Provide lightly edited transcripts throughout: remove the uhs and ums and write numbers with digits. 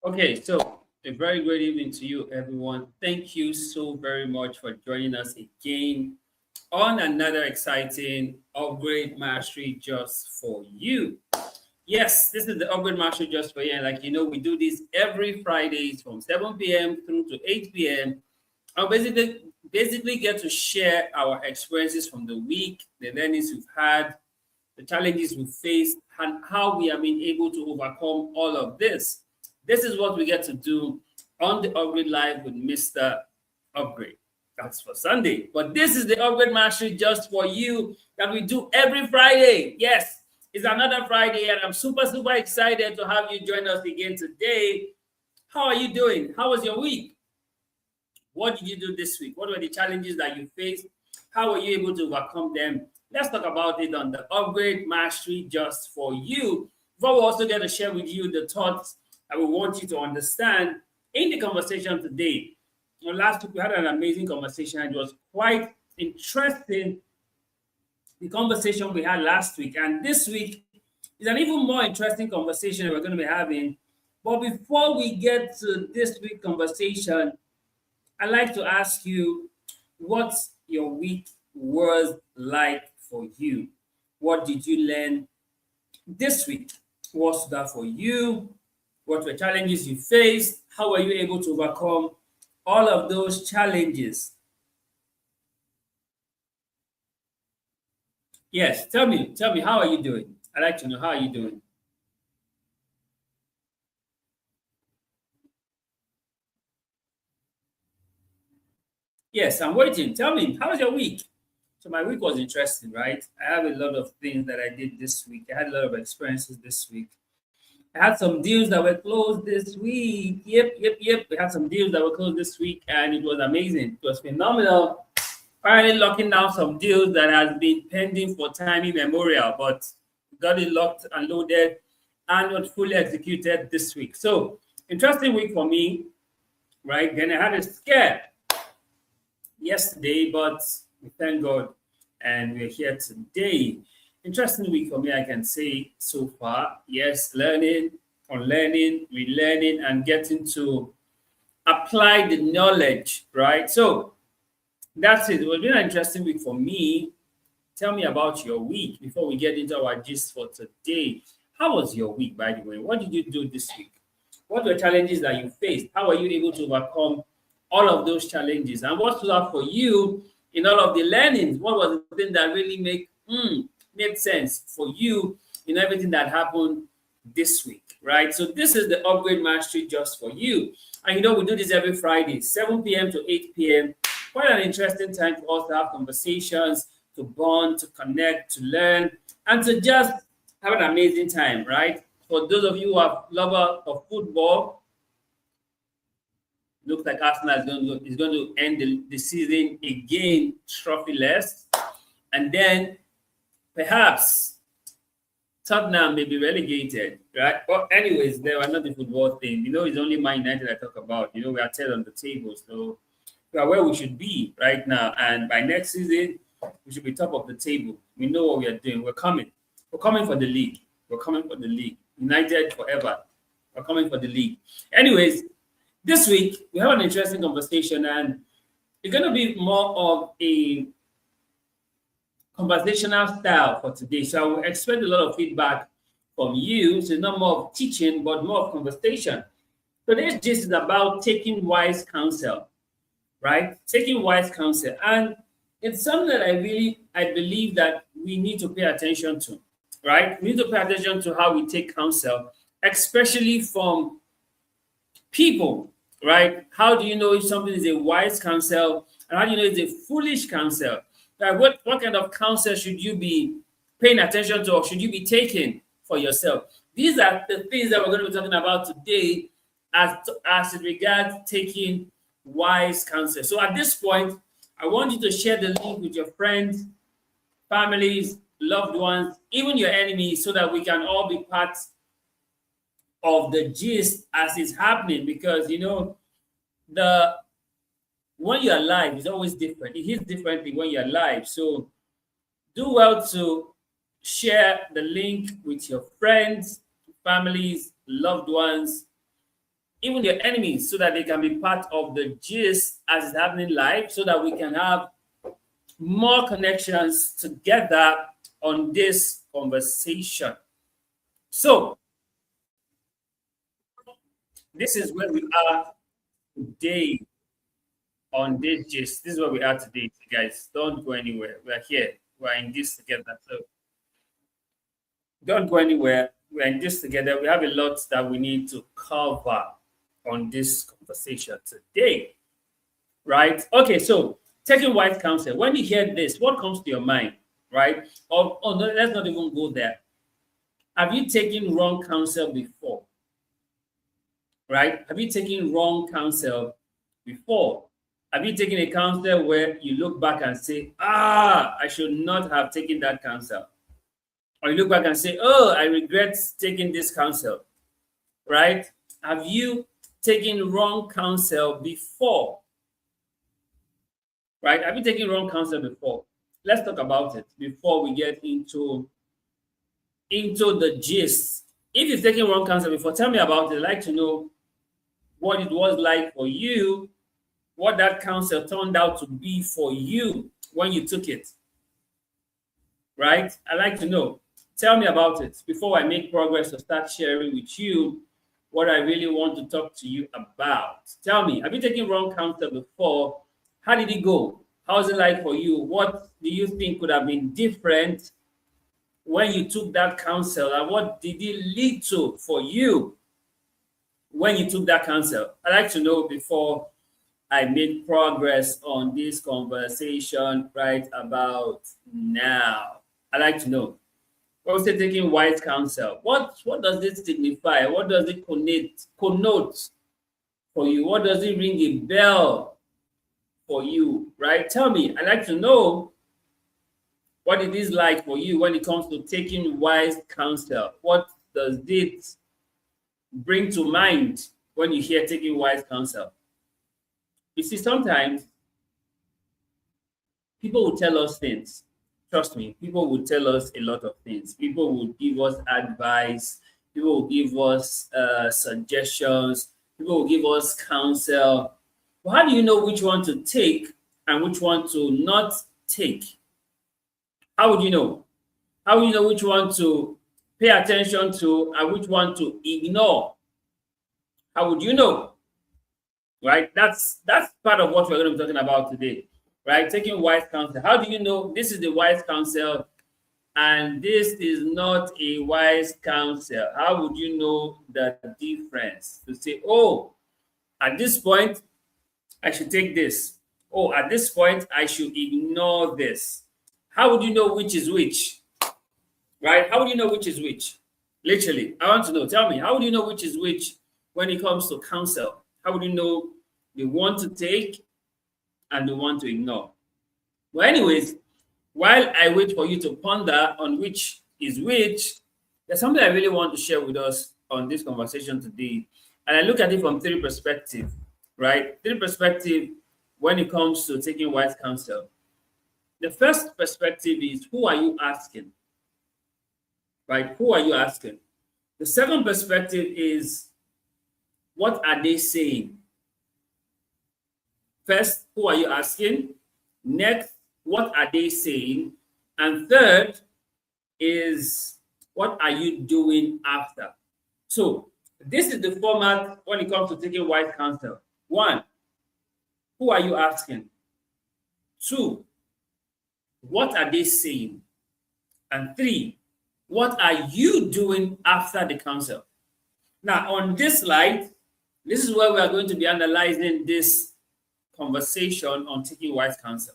Okay, so a very great evening to you, everyone. Thank you so very much for joining us again on another exciting Upgrade Mastery just for you. Yes, this is the Upgrade Mastery just for you. And like you know, we do this every Fridays from 7 p.m. through to 8 p.m. I basically get to share our experiences from the week, the learnings we've had, the challenges we faced, and how we have been able to overcome all of this. This is what we get to do on the Upgrade Live with Mr. Upgrade. That's for Sunday. But this is the Upgrade Mastery just for you that we do every Friday. Yes, it's another Friday, and I'm super, super excited to have you join us again today. How are you doing? How was your week? What did you do this week? What were the challenges that you faced? How were you able to overcome them? Let's talk about it on the Upgrade Mastery just for you. But we also get to share with you the thoughts that we want you to understand in the conversation today. Last week we had an amazing conversation. It was quite interesting, the conversation we had last week. And this week is an even more interesting conversation we're going to be having. But before we get to this week's conversation, I'd like to ask you what your week was like for you. What did you learn this week? What's that for you? What were challenges you faced? How were you able to overcome all of those challenges? Yes, tell me, how are you doing? I'd like to know how are you doing? Yes, I'm waiting. Tell me, how was your week? So my week was interesting, right? I have a lot of things that I did this week. I had a lot of experiences this week. I had some deals that were closed this week. Yep. We had some deals that were closed this week, and it was amazing. It was phenomenal. Finally locking down some deals that has been pending for time immemorial, but got it locked and loaded and was fully executed this week. So interesting week for me, right? Then I had a scare yesterday, but we thank God and we're here today. Interesting week for me, I can say so far. Yes, learning, unlearning, relearning, and getting to apply the knowledge, right? So that's it. It was been an interesting week for me. Tell me about your week before we get into our gist for today. How was your week, by the way? What did you do this week? What were challenges that you faced? How were you able to overcome all of those challenges? And what stood out for you in all of the learnings? What was the thing that really made sense for you in everything that happened this week, right? So this is the Upgrade Mastery just for you. And you know, we do this every Friday, 7 p.m. to 8 p.m. Quite an interesting time for us to have conversations, to bond, to connect, to learn, and to just have an amazing time, right? For those of you who are lovers of football, looks like Arsenal is going to end the season again trophyless. And then perhaps Tottenham may be relegated, right? But anyways, there are not the football thing. You know, it's only Man United I talk about. You know, we are 10 on the table, so we are where we should be right now. And by next season, we should be top of the table. We know what we are doing. We're coming. We're coming for the league. We're coming for the league. United forever. We're coming for the league. Anyways, this week we have an interesting conversation, and it's going to be more of a conversational style for today. So I will expect a lot of feedback from you. So not more of teaching, but more of conversation. Today's gist is about taking wise counsel, right? Taking wise counsel. And it's something that I believe that we need to pay attention to, right? We need to pay attention to how we take counsel, especially from people, right? How do you know if something is a wise counsel, and how do you know it's a foolish counsel? Like what kind of counsel should you be paying attention to, or should you be taking for yourself? These are the things that we're going to be talking about today as it regards taking wise counsel. So at this point, I want you to share the link with your friends, families, loved ones, even your enemies, so that we can all be part of the gist as it's happening. Because you know, the when you're alive is always different. It hits differently when you're alive. So do well to share the link with your friends, families, loved ones, even your enemies, so that they can be part of the gist as it's happening live, so that we can have more connections together on this conversation. So, this is where we are today on this gist. This is where we are today, guys. Don't go anywhere. We're here. We're in this together. So, don't go anywhere. We're in this together. We have a lot that we need to cover on this conversation today, right? Okay, so taking wise counsel. When you hear this, what comes to your mind, right? Oh no, let's not even go there. Have you taken wrong counsel before? Right? Have you taken wrong counsel before? Have you taken a counsel where you look back and say, I should not have taken that counsel? Or you look back and say, oh, I regret taking this counsel, right? Have you taken wrong counsel before? Right? Have you taken wrong counsel before? Let's talk about it before we get into the gist. If you've taken wrong counsel before, tell me about it. I'd like to know what it was like for you, what that counsel turned out to be for you when you took it. Right? I'd like to know. Tell me about it before I make progress to start sharing with you what I really want to talk to you about. Tell me, have you taken wrong counsel before? How did it go? How's it like for you? What do you think could have been different when you took that counsel? And what did it lead to for you when you took that counsel? I'd like to know before I make progress on this conversation right about now. I'd like to know. When we say taking wise counsel, what does this signify? What does it connote for you? What does it ring a bell for you, right? Tell me. I'd like to know what it is like for you when it comes to taking wise counsel. What does it bring to mind when you hear taking wise counsel? You see, sometimes people will tell us things. Trust me, people will tell us a lot of things. People will give us advice. People will give us suggestions. People will give us counsel. But how do you know which one to take and which one to not take? How would you know? How would you know which one to pay attention to and which one to ignore? How would you know? Right? That's part of what we're going to be talking about today. Right? Taking wise counsel. How do you know this is the wise counsel and this is not a wise counsel? How would you know the difference? To say, oh, at this point, I should take this. Oh, at this point, I should ignore this. How would you know which is which? Right? How would you know which is which? Literally, I want to know. Tell me, how would you know which is which when it comes to counsel? How would you know the one to take and the one to ignore? Well, anyways, while I wait for you to ponder on which is which, there's something I really want to share with us on this conversation today. And I look at it from three perspectives, right? Three perspectives when it comes to taking wise counsel. The first perspective is, who are you asking? Right? Who are you asking? The second perspective is, what are they saying? First, who are you asking? Next, what are they saying? And third is, what are you doing after? So, this is the format when it comes to taking wise counsel. 1, who are you asking? 2, what are they saying? And 3, what are you doing after the counsel? Now, on this slide, this is where we are going to be analyzing this conversation on taking wise counsel.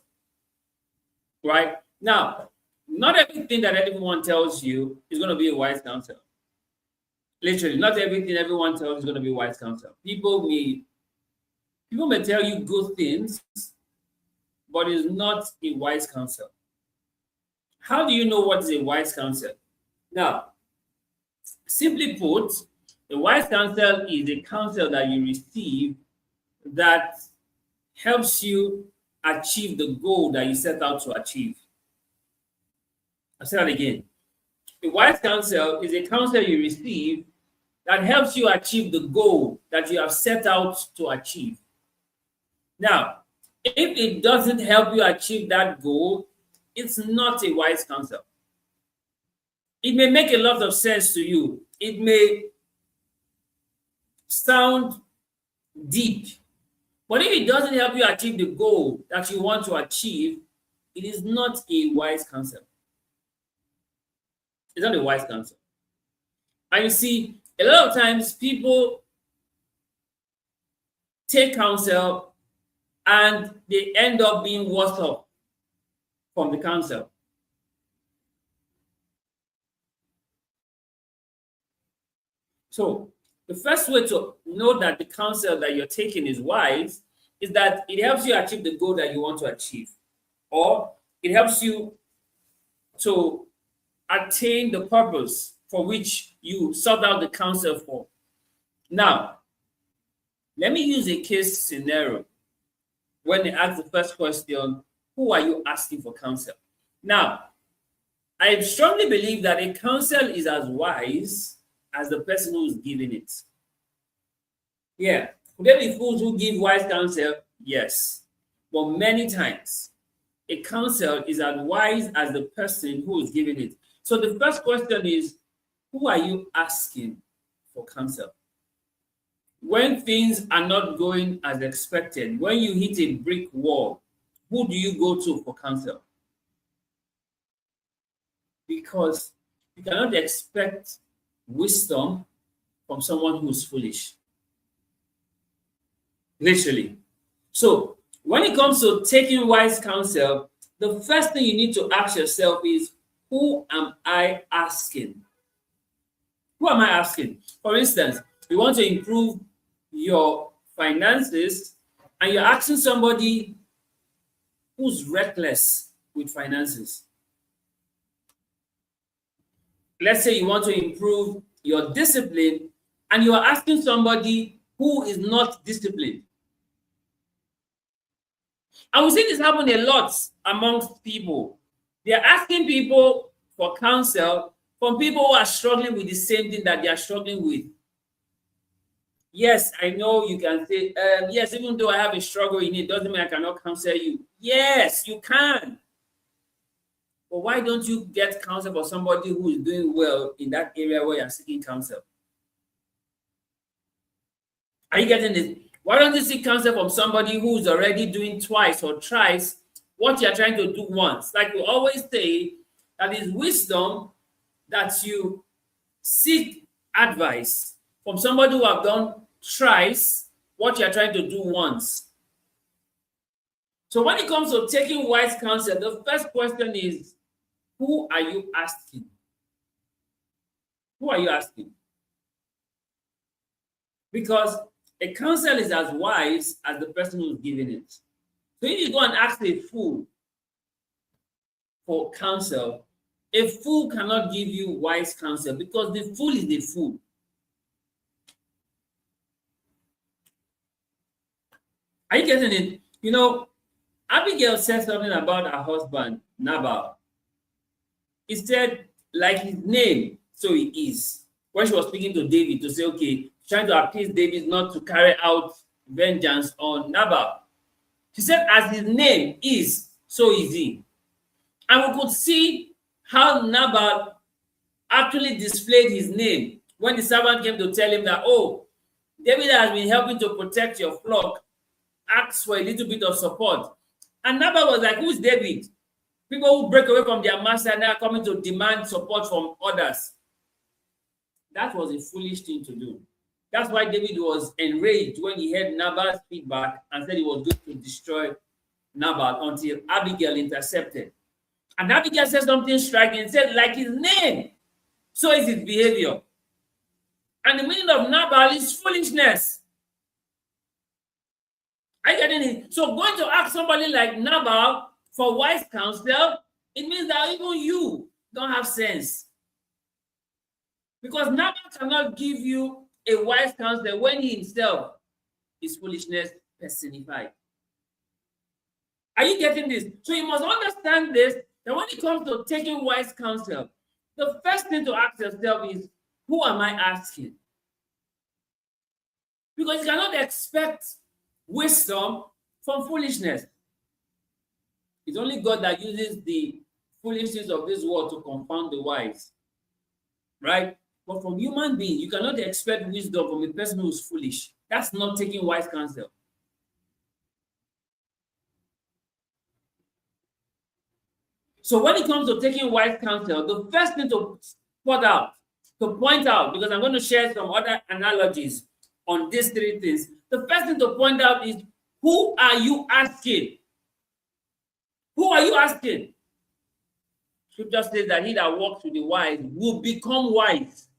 Right? Now, not everything that everyone tells you is going to be a wise counsel. Literally, not everything everyone tells you is going to be wise counsel. People may tell you good things, but it's not a wise counsel. How do you know what is a wise counsel? Now, simply put, a wise counsel is a counsel that you receive that helps you achieve the goal that you set out to achieve. I'll say that again. A wise counsel is a counsel you receive that helps you achieve the goal that you have set out to achieve. Now, if it doesn't help you achieve that goal, it's not a wise counsel. It may make a lot of sense to you. It may sound deep. But if it doesn't help you achieve the goal that you want to achieve, it is not a wise counsel. It's not a wise counsel. And you see, a lot of times people take counsel and they end up being worse off from the counsel. So the first way to know that the counsel that you're taking is wise is that it helps you achieve the goal that you want to achieve, or it helps you to attain the purpose for which you sought out the counsel for. Now, let me use a case scenario when they ask the first question, who are you asking for counsel? Now, I strongly believe that a counsel is as wise as the person who is giving it. Yeah, could there be fools who give wise counsel? Yes. But many times, a counsel is as wise as the person who is giving it. So the first question is, who are you asking for counsel? When things are not going as expected, when you hit a brick wall, who do you go to for counsel? Because you cannot expect wisdom from someone who's foolish. Literally. So when it comes to taking wise counsel, the first thing you need to ask yourself is, who am I asking? Who am I asking? For instance, you want to improve your finances and you're asking somebody who's reckless with finances. Let's say you want to improve your discipline and you are asking somebody who is not disciplined. And we see this happen a lot amongst people. They're asking people for counsel from people who are struggling with the same thing that they are struggling with. Yes, I know you can say, yes, even though I have a struggle in it, doesn't mean I cannot counsel you. Yes, you can. But why don't you get counsel for somebody who is doing well in that area where you're seeking counsel? Are you getting it? Why don't you seek counsel from somebody who's already doing twice or thrice what you're trying to do once? Like we always say, that is wisdom that you seek advice from somebody who have done thrice what you're trying to do once. So when it comes to taking wise counsel, the first question is, who are you asking? Who are you asking? Because a counsel is as wise as the person who's giving it. So if you go and ask a fool for counsel, a fool cannot give you wise counsel because the fool is the fool. Are you getting it? You know, Abigail said something about her husband, Nabal. He said, like his name, so he is. When she was speaking to David to say, okay, trying to appease David not to carry out vengeance on Nabal. She said, as his name is, so is he. And we could see how Nabal actually displayed his name when the servant came to tell him that, oh, David has been helping to protect your flock. Ask for a little bit of support. And Nabal was like, who's David? People who break away from their master and are coming to demand support from others. That was a foolish thing to do. That's why David was enraged when he heard Nabal's feedback and said he was going to destroy Nabal until Abigail intercepted. And Abigail said something striking. He said, like his name, so is his behavior. And the meaning of Nabal is foolishness. Are you getting it? So going to ask somebody like Nabal for wise counsel, it means that even you don't have sense. Because Nabal cannot give you a wise counsel when he himself is foolishness personified. Are you getting this? So you must understand this, that when it comes to taking wise counsel, the first thing to ask yourself is, who am I asking? Because you cannot expect wisdom from foolishness. It's only God that uses the foolishness of this world to confound the wise. Right? But from human beings, you cannot expect wisdom from a person who is foolish. That's not taking wise counsel. So when it comes to taking wise counsel, the first thing to point out, because I'm going to share some other analogies on these three things. The first thing to point out is, who are you asking? Who are you asking? Scripture says that he that walks with the wise will become wise.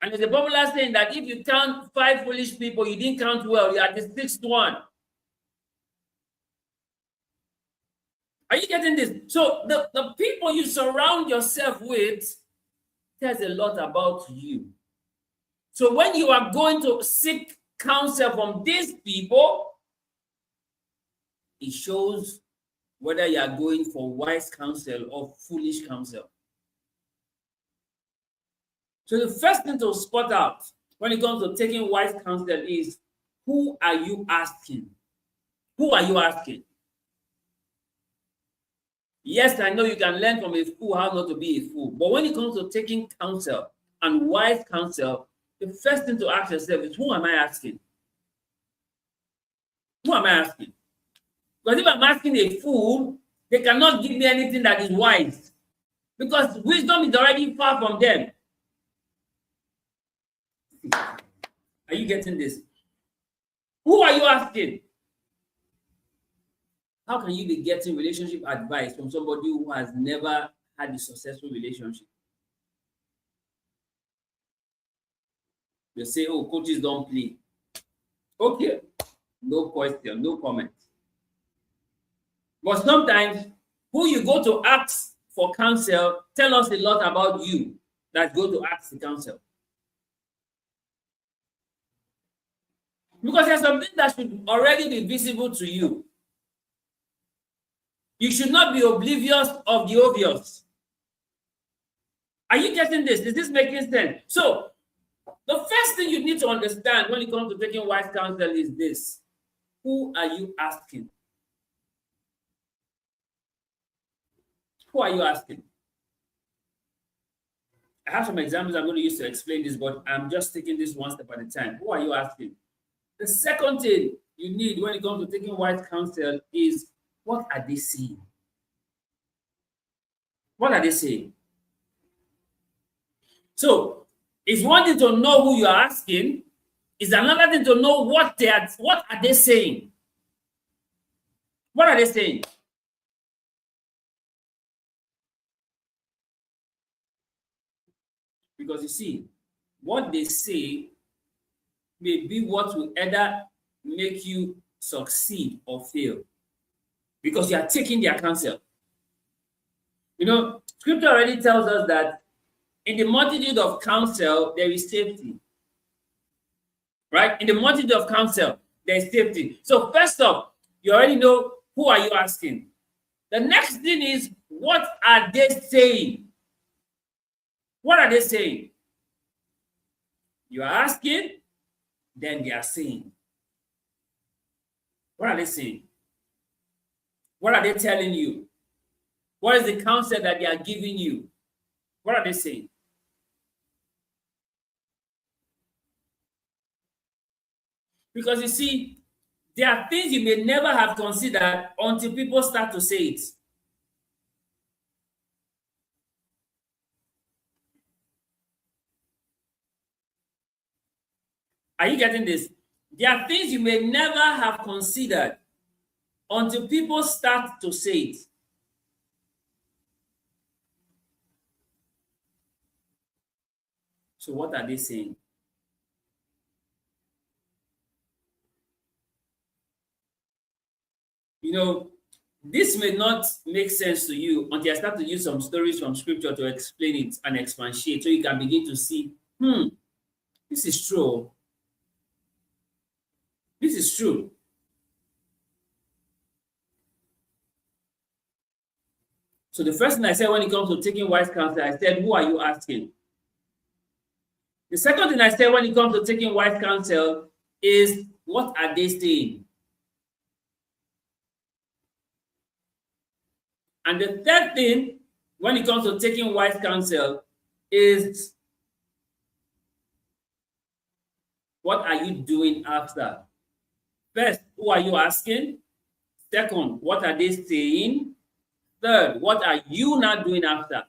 And there's a popular saying that if you count 5 foolish people, you didn't count well, you are the 6th one. Are you getting this? So the people you surround yourself with tells a lot about you. So when you are going to seek counsel from these people, it shows whether you are going for wise counsel or foolish counsel. So the first thing to spot out when it comes to taking wise counsel is, who are you asking? Who are you asking? Yes, I know you can learn from a fool how not to be a fool. But when it comes to taking counsel and wise counsel, the first thing to ask yourself is, who am I asking? Who am I asking? Because if I'm asking a fool, they cannot give me anything that is wise. Because wisdom is already far from them. Are you getting this? Who are you asking? How can you be getting relationship advice from somebody who has never had a successful relationship? They say, oh, coaches don't play. Okay, no question, no comment. But sometimes who you go to ask for counsel tell us a lot about you that go to ask the counsel. Because there's something that should already be visible to you. You should not be oblivious of the obvious. Are you getting this? Is this making sense? So, the first thing you need to understand when it comes to taking wise counsel is this: who are you asking? Who are you asking? I have some examples I'm going to use to explain this, but I'm just taking this one step at a time. Who are you asking? The second thing you need when it comes to taking wise counsel is, what are they saying? What are they saying? So, it's one thing to know who you are asking, it's another thing to know what are they saying? What are they saying? Because you see, what they say may be what will either make you succeed or fail, because you are taking their counsel. You know, scripture already tells us that in the multitude of counsel, there is safety. Right? In the multitude of counsel, there is safety. So first off, you already know, who are you asking? The next thing is, what are they saying? What are they saying? You are asking, then they are saying. What are they saying? What are they telling you? What is the counsel that they are giving you? What are they saying? Because you see, there are things you may never have considered until people start to say it. Are you getting this? There are things you may never have considered until people start to say it. So what are they saying? You know, this may not make sense to you until I start to use some stories from scripture to explain it and expatiate, so you can begin to see, this is true. This is true. So the first thing I said when it comes to taking wise counsel, I said, who are you asking? The second thing I said when it comes to taking wise counsel is, what are they saying? And the third thing when it comes to taking wise counsel is, what are you doing after? First, who are you asking? Second, what are they saying? Third, what are you not doing after?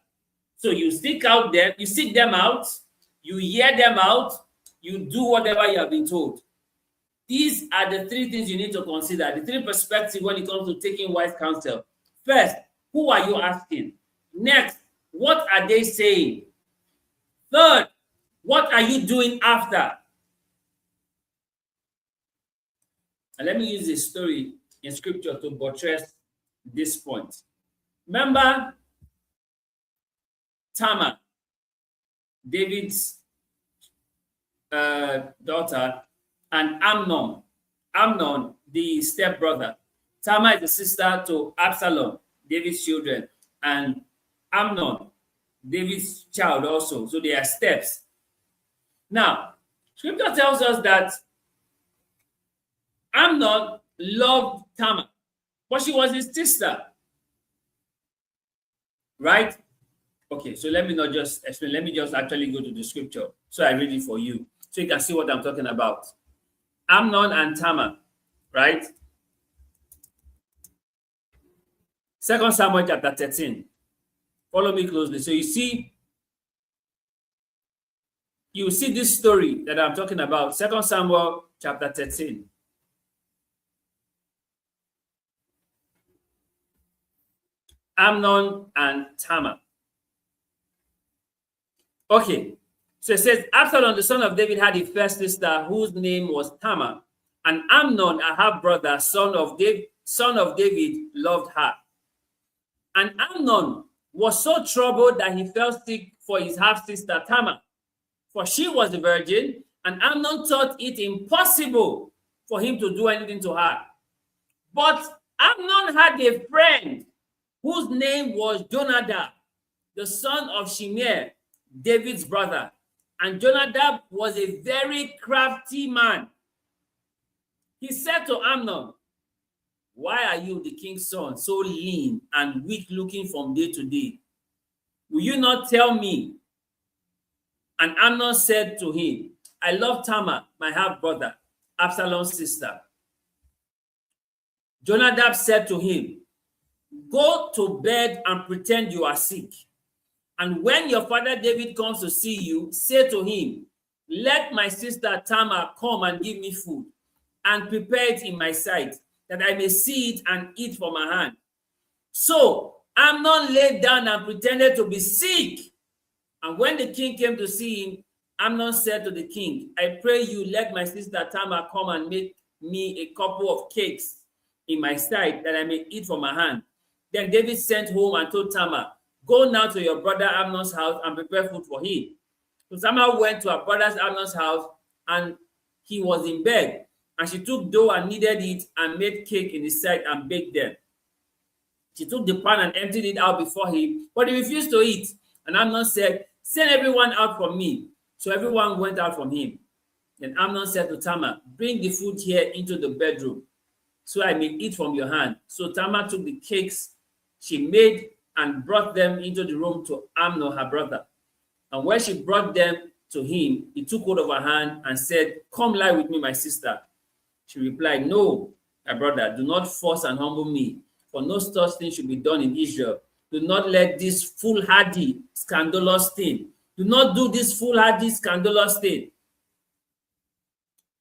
So you seek them out, you hear them out, you do whatever you have been told. These are the three things you need to consider, the three perspectives when it comes to taking wise counsel. First, who are you asking? Next, what are they saying? Third, what are you doing after? And let me use a story in scripture to buttress this point. Remember Tamar, David's daughter, and Amnon, the stepbrother. Tamar is the sister to Absalom, David's children, and Amnon, David's child also. So they are steps. Now, scripture tells us that Amnon loved Tamar, but she was his sister. Right? Okay, so let me not just explain. Let me just actually go to the scripture. So I read it for you, so you can see what I'm talking about. Amnon and Tamar, right? 2 Samuel chapter 13. Follow me closely. So you see this story that I'm talking about. 2 Samuel chapter 13. Amnon and Tamar. Okay, so it says, Absalom, the son of David, had a first sister whose name was Tamar, and Amnon, a half-brother, son of David, loved her. And Amnon was so troubled that he fell sick for his half-sister Tamar, for she was a virgin, and Amnon thought it impossible for him to do anything to her. But Amnon had a friend whose name was Jonadab, the son of Shimei, David's brother. And Jonadab was a very crafty man. He said to Amnon, "Why are you, the king's son, so lean and weak-looking from day to day? Will you not tell me?" And Amnon said to him, "I love Tamar, my half-brother, Absalom's sister." Jonadab said to him, "Go to bed and pretend you are sick. And when your father David comes to see you, say to him, 'Let my sister Tamar come and give me food, and prepare it in my sight, that I may see it and eat from her hand.'" So Amnon lay down and pretended to be sick. And when the king came to see him, Amnon said to the king, "I pray you, let my sister Tamar come and make me a couple of cakes in my sight, that I may eat from her hand." Then David sent home and told Tamar, "Go now to your brother Amnon's house and prepare food for him." So Tamar went to her brother Amnon's house, and he was in bed. And she took dough and kneaded it and made cake in his sight and baked them. She took the pan and emptied it out before him, but he refused to eat. And Amnon said, "Send everyone out from me." So everyone went out from him. Then Amnon said to Tamar, "Bring the food here into the bedroom, so I may eat from your hand." So Tamar took the cakes she made and brought them into the room to Amnon, her brother. And when she brought them to him, he took hold of her hand and said, "Come lie with me, my sister." She replied, "No, my brother, do not force and humble me, for no such thing should be done in Israel. Do not let this foolhardy, scandalous thing. Do not do this foolhardy, scandalous thing."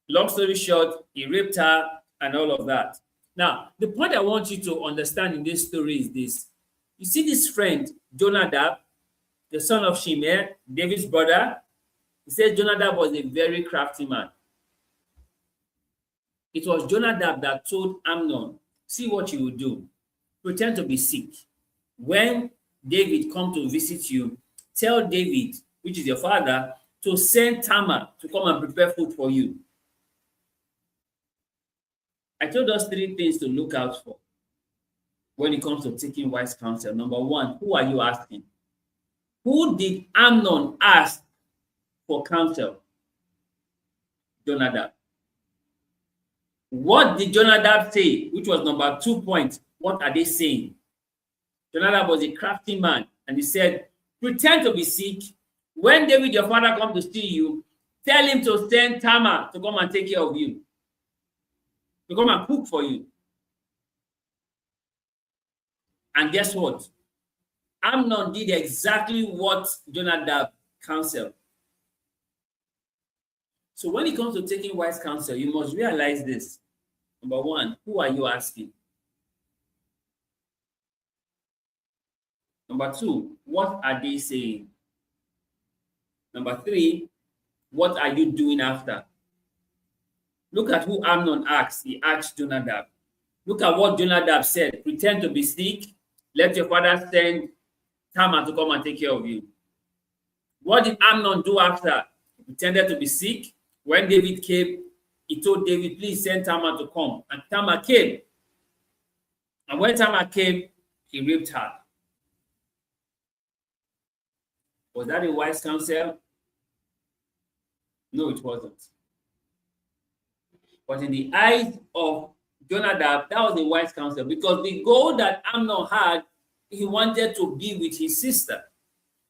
Long story short, he raped her and all of that. Now, the point I want you to understand in this story is this. You see this friend, Jonadab, the son of Shimei, David's brother. He said Jonadab was a very crafty man. It was Jonadab that told Amnon, "See what you will do. Pretend to be sick. When David come to visit you, tell David, which is your father, to send Tamar to come and prepare food for you." I told us three things to look out for when it comes to taking wise counsel. Number one, who are you asking? Who did Amnon ask for counsel? Jonadab. What did Jonadab say? Which was number 2 point. What are they saying? Jonadab was a crafty man, and he said, pretend to be sick. When David, your father, comes to steal you, tell him to send Tamar to come and take care of you, to come and cook for you. And guess what? Amnon did exactly what Jonadab counseled. So when it comes to taking wise counsel, you must realize this. Number one, who are you asking? Number two, what are they saying? Number three, what are you doing after? Look at who Amnon asked. He asked Jonadab. Look at what Jonadab said. Pretend to be sick. Let your father send Tamar to come and take care of you. What did Amnon do after? He pretended to be sick. When David came, he told David, please send Tamar to come. And Tamar came. And when Tamar came, he raped her. Was that a wise counsel? No, it wasn't. But in the eyes of Jonadab, that was a wise counsel, because the goal that Amnon had, he wanted to be with his sister.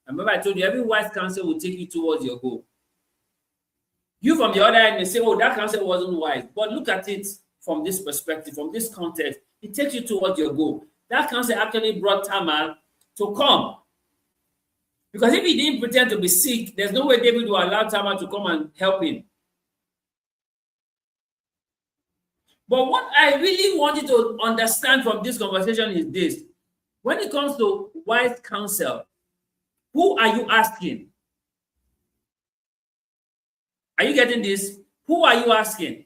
Remember, I told you, every wise counsel will take you towards your goal. You, from the other end, may say, oh, that counsel wasn't wise. But look at it from this perspective, from this context. It takes you towards your goal. That counsel actually brought Tamar to come. Because if he didn't pretend to be sick, there's no way David would allow Tamar to come and help him. But what I really want you to understand from this conversation is this. When it comes to wise counsel, who are you asking? Are you getting this? Who are you asking?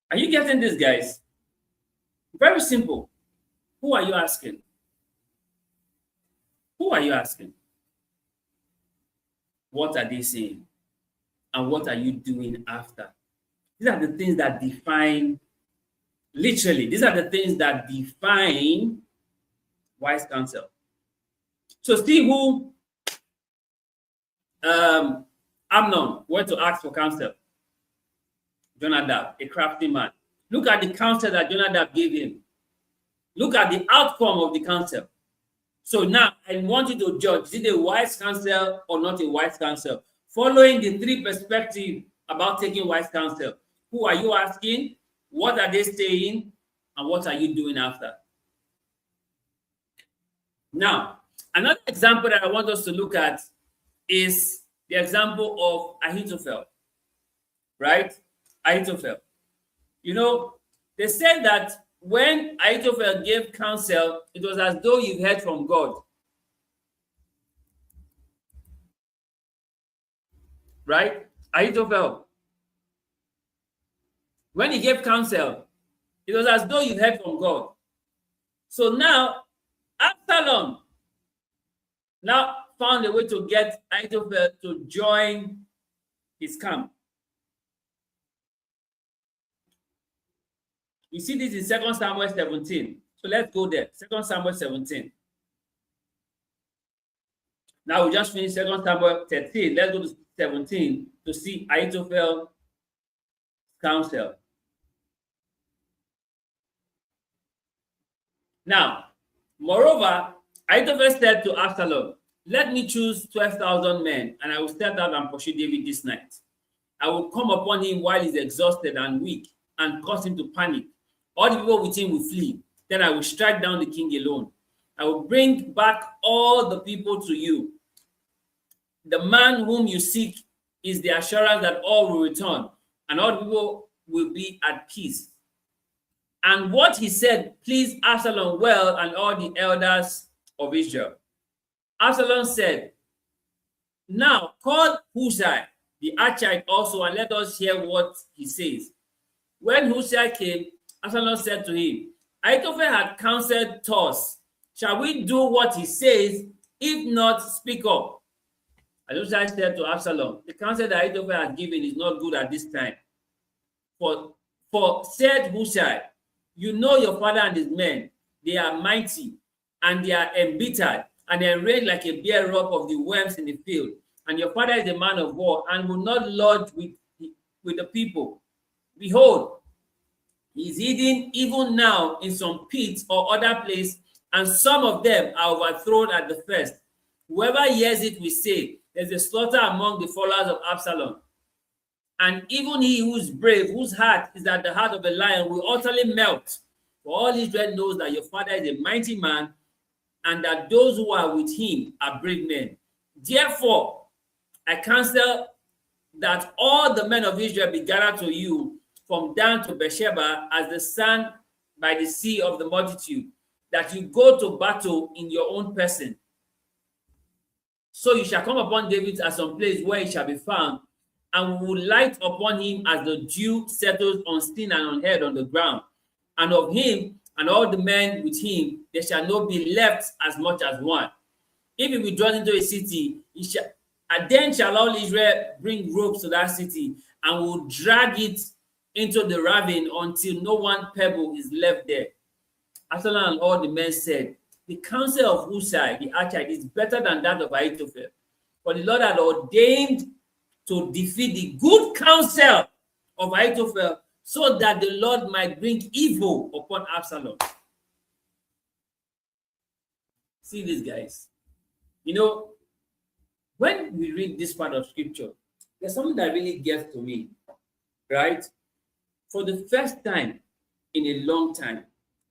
Are you getting this, guys? Very simple. Who are you asking? Who are you asking? What are they saying? And what are you doing after? These are the things that define, literally, these are the things that define wise counsel. So see who Amnon went to ask for counsel. Jonadab, a crafty man. Look at the counsel that Jonadab gave him. Look at the outcome of the counsel. So now I want you to judge, is it a wise counsel or not a wise counsel? Following the three perspectives about taking wise counsel. Who are you asking? What are they saying? And what are you doing after? Now, another example that I want us to look at is the example of Ahithophel, right? Ahithophel. You know, they said that when Ahithophel gave counsel, it was as though you heard from God. Right? Ahithophel. When he gave counsel, it was as though you heard from God. So now, Absalom now found a way to get Ahithophel to join his camp. You see this in 2 Samuel 17. So let's go there. 2 Samuel 17. Now we just finished 2 Samuel 13. Let's go to 17 to see Ahithophel's counsel. Now, moreover, Ahithophel said to Absalom, let me choose 12,000 men, and I will start out and pursue David this night. I will come upon him while he's exhausted and weak, and cause him to panic. All the people with him will flee. Then I will strike down the king alone. I will bring back all the people to you. The man whom you seek is the assurance that all will return, and all people will be at peace. And what he said pleased Absalom well and all the elders of Israel. Absalom said, now call Hushai the Archite also, and let us hear what he says. When Hushai came, Absalom said to him, Ahithophel had counseled us. Shall we do what he says? If not, speak up. And Hushai said to Absalom, the counsel that Ahithophel has given is not good at this time. For said Hushai, you know your father and his men, they are mighty, and they are embittered, and they reign like a bear up of the worms in the field. And your father is a man of war, and will not lodge with the people. Behold, he is hidden even now in some pits or other place, and some of them are overthrown at the first. Whoever hears it will say, there's a slaughter among the followers of Absalom. And even he who is brave, whose heart is at the heart of a lion, will utterly melt. For all Israel knows that your father is a mighty man, and that those who are with him are brave men. Therefore, I counsel that all the men of Israel be gathered to you from Dan to Beersheba as the sand by the sea of the multitude, that you go to battle in your own person. So you shall come upon David at some place where he shall be found, and will light upon him as the dew settles on skin and on head on the ground. And of him and all the men with him, there shall not be left as much as one. If he be drawn into a city, and then shall all Israel bring ropes to that city, and will drag it into the ravine until no one pebble is left there. Absalom and all the men said, the counsel of Hushai the Archite is better than that of Ahithophel. For the Lord had ordained to defeat the good counsel of Ahithophel, so that the Lord might bring evil upon Absalom. See this, guys. You know, when we read this part of scripture, there's something that really gets to me, right? For the first time in a long time,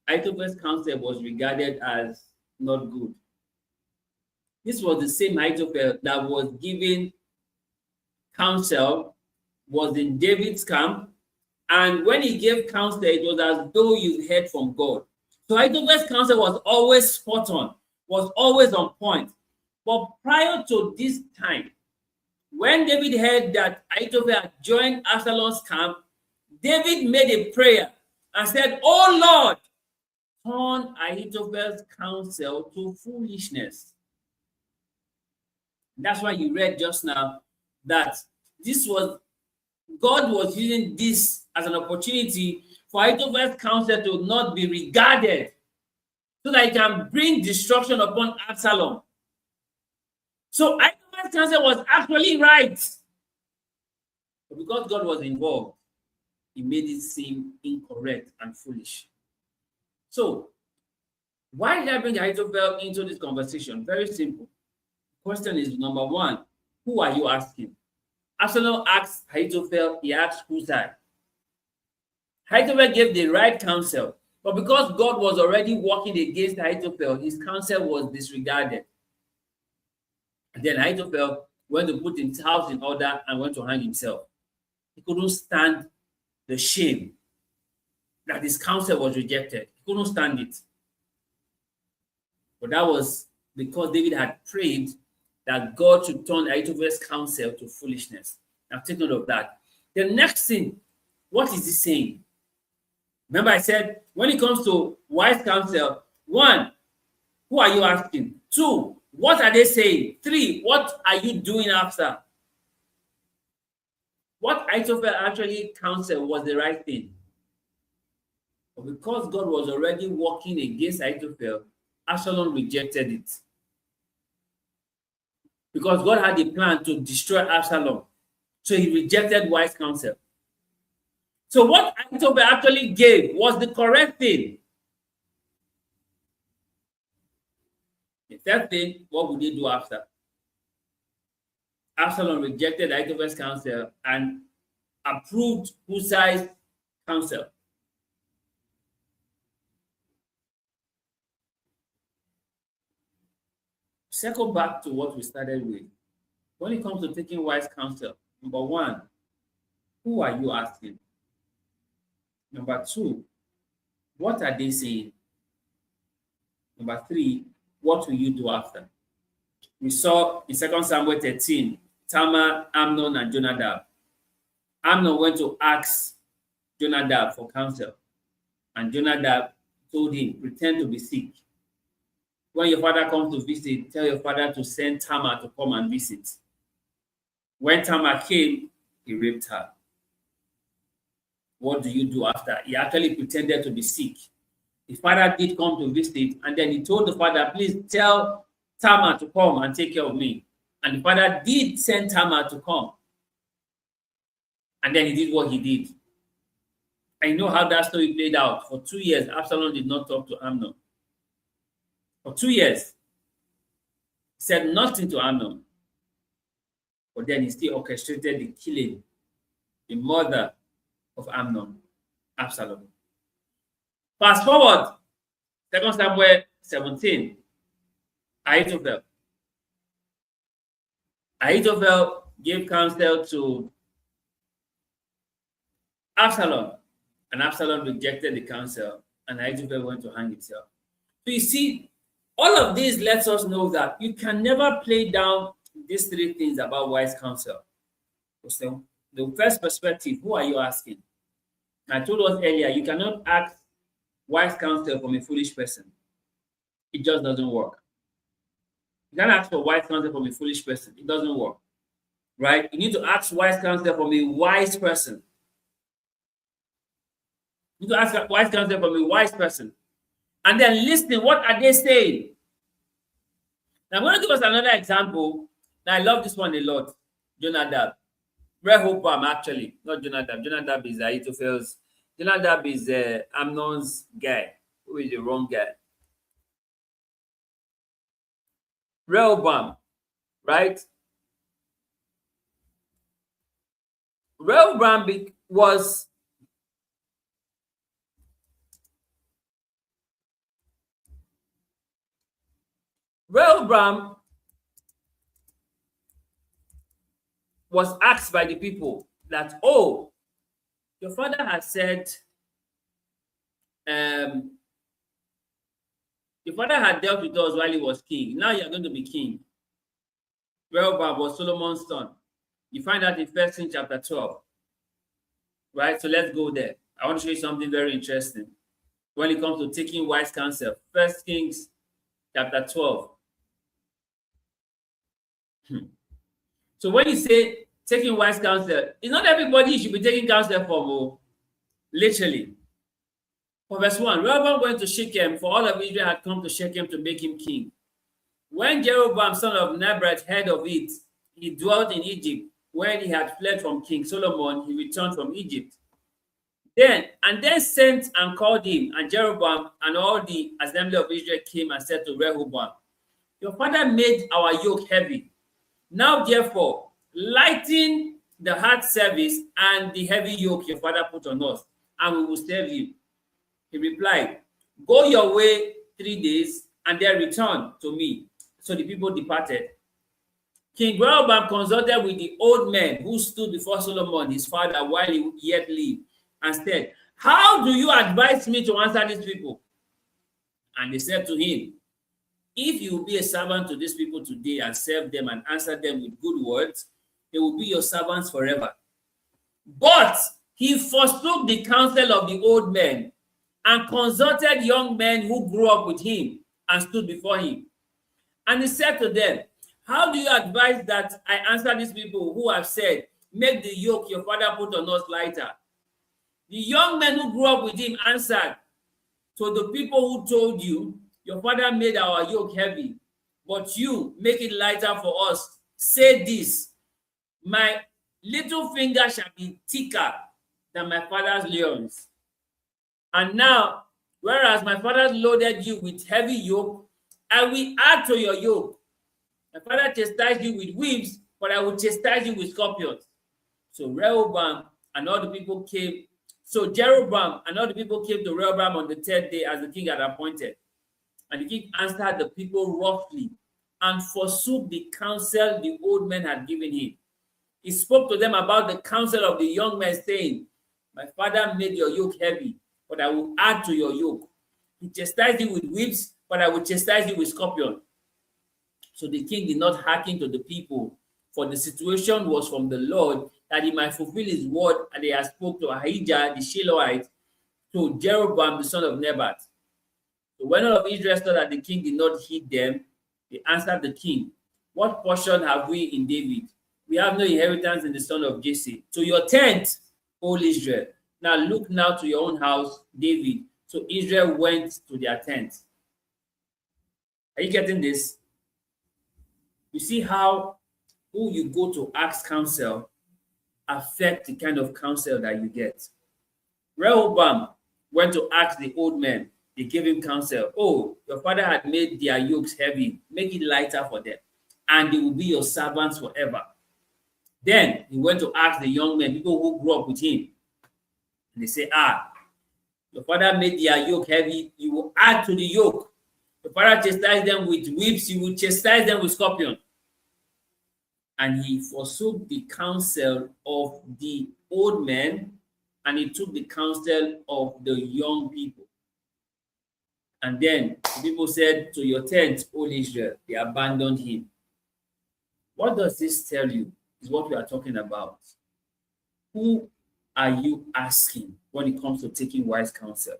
Ahithophel's counsel was regarded as not good. This was the same Ahithophel that was given counsel, was in David's camp, and when he gave counsel, it was as though you heard from God. So Ahithophel's counsel was always spot on, was always on point. But prior to this time, when David heard that Ahithophel had joined Absalom's camp, David made a prayer and said, oh Lord, turn Ahithophel's counsel to foolishness. That's why you read just now that God was using this as an opportunity for Ahithophel's counsel to not be regarded, so that it can bring destruction upon Absalom. So Ahithophel's counsel was actually right. But because God was involved, he made it seem incorrect and foolish. So, why did I bring Ahithophel into this conversation? Very simple. The question is, number one, who are you asking? Absalom asked Ahithophel, he asked Hushai. Ahithophel gave the right counsel, but because God was already working against Ahithophel, his counsel was disregarded. And then Ahithophel went to put his house in order and went to hang himself. He couldn't stand the shame that his counsel was rejected. He couldn't stand it. But that was because David had prayed that God should turn Ahithophel's counsel to foolishness. Now take note of that. The next thing, what is he saying? Remember I said, when it comes to wise counsel, one, who are you asking? Two, what are they saying? Three, what are you doing after? What Ahithophel actually counseled was the right thing. But because God was already working against Ahithophel, Absalom rejected it. Because God had a plan to destroy Absalom. So he rejected wise counsel. So what Ahithophel actually gave was the correct thing. The third thing, what would they do after? Absalom rejected Ahithophel's counsel and approved Hushai's counsel. circle back to what we started with. When it comes to taking wise counsel, number one, who are you asking? Number two, what are they saying? Number three, what will you do after? We saw in 2 Samuel 13, Tamar, Amnon, and Jonadab. Amnon went to ask Jonadab for counsel, and Jonadab told him, pretend to be sick. When your father comes to visit, tell your father to send Tamar to come and visit. When Tamar came, he raped her. What do you do after? He actually pretended to be sick. The father did come to visit, and then he told the father, please tell Tamar to come and take care of me. And the father did send Tamar to come. And then he did what he did. I know how that story played out. For 2 years, Absalom did not talk to Amnon. For 2 years, he said nothing to Amnon. But then he still orchestrated the killing, the murder of Amnon, Absalom. Fast forward, 2 Samuel 17, Ahithophel. Ahithophel gave counsel to Absalom, and Absalom rejected the counsel, and Ahithophel went to hang himself. So you see, all of this lets us know that you can never play down these three things about wise counsel. So the first perspective, who are you asking? I told us earlier, you cannot ask wise counsel from a foolish person. It just doesn't work. You can't ask for wise counsel from a foolish person. It doesn't work. Right? You need to ask wise counsel from a wise person. You need to ask wise counsel from a wise person. And then listen, what are they saying? Now, I'm going to give us another example. Now, I love this one a lot. Jonadab. Rehoboam, actually. Not Jonadab. Jonadab is Ahithophel's. Jonadab is Amnon's guy, who is the wrong guy. Rehoboam, right? Rehoboam was asked by the people that, oh, your father has said, your father had dealt with us while he was king. Now you're going to be king. Rehoboam was Solomon's son. You find that in 1 Kings chapter 12. Right? So let's go there. I want to show you something very interesting when it comes to taking wise counsel. 1 Kings chapter 12. So when you say taking wise counsel, it's not everybody you should be taking counsel from. Oh, literally. For verse 1, Rehoboam went to Shechem, for all of Israel had come to Shechem to make him king. When Jeroboam, son of Nebat, heard of it, he dwelt in Egypt. When he had fled from King Solomon, he returned from Egypt. Then sent and called him, and Jeroboam and all the assembly of Israel came and said to Rehoboam, your father made our yoke heavy. Now, therefore, lighten the hard service and the heavy yoke your father put on us, and we will serve you. He replied, go your way 3 days, and then return to me. So the people departed. King Rehoboam consulted with the old men who stood before Solomon, his father, while he yet lived, and said, how do you advise me to answer these people? And they said to him, if you will be a servant to these people today and serve them and answer them with good words, they will be your servants forever. But he forsook the counsel of the old men and consulted young men who grew up with him and stood before him. And he said to them, how do you advise that I answer these people who have said, make the yoke your father put on us lighter? The young men who grew up with him answered, to the people who told you, your father made our yoke heavy, but you make it lighter for us. Say this, my little finger shall be thicker than my father's lions. And now, whereas my father loaded you with heavy yoke, I will add to your yoke. My father chastised you with whips, but I will chastise you with scorpions. So Rehoboam and all the people came. So Jeroboam and all the people came to Rehoboam on the 3rd day as the king had appointed. And the king answered the people roughly and forsook the counsel the old men had given him. He spoke to them about the counsel of the young men, saying, My father made your yoke heavy, but I will add to your yoke. He chastised you with whips, but I will chastise you with scorpion. So the king did not hearken to the people, for the situation was from the Lord, that he might fulfill his word, and he had spoke to Ahijah the Shiloite, to Jeroboam the son of Nebat. So when all of Israel saw that the king did not heed them, they answered the king, What portion have we in David? We have no inheritance in the son of Jesse. To your tent, O Israel. Now look now to your own house, David. So Israel went to their tent. Are you getting this? You see how who you go to ask counsel affect the kind of counsel that you get. Rehoboam went to ask the old men. They gave him counsel. Oh, your father had made their yokes heavy. Make it lighter for them, and they will be your servants forever. Then he went to ask the young men, people who grew up with him. And they say, your father made their yoke heavy. You will add to the yoke. Your father chastised them with whips. You will chastise them with scorpion. And he forsook the counsel of the old men, and he took the counsel of the young people. And then the people said, To your tent, O Israel. They abandoned him. What does this tell you? Is what we are talking about. Who are you asking when it comes to taking wise counsel?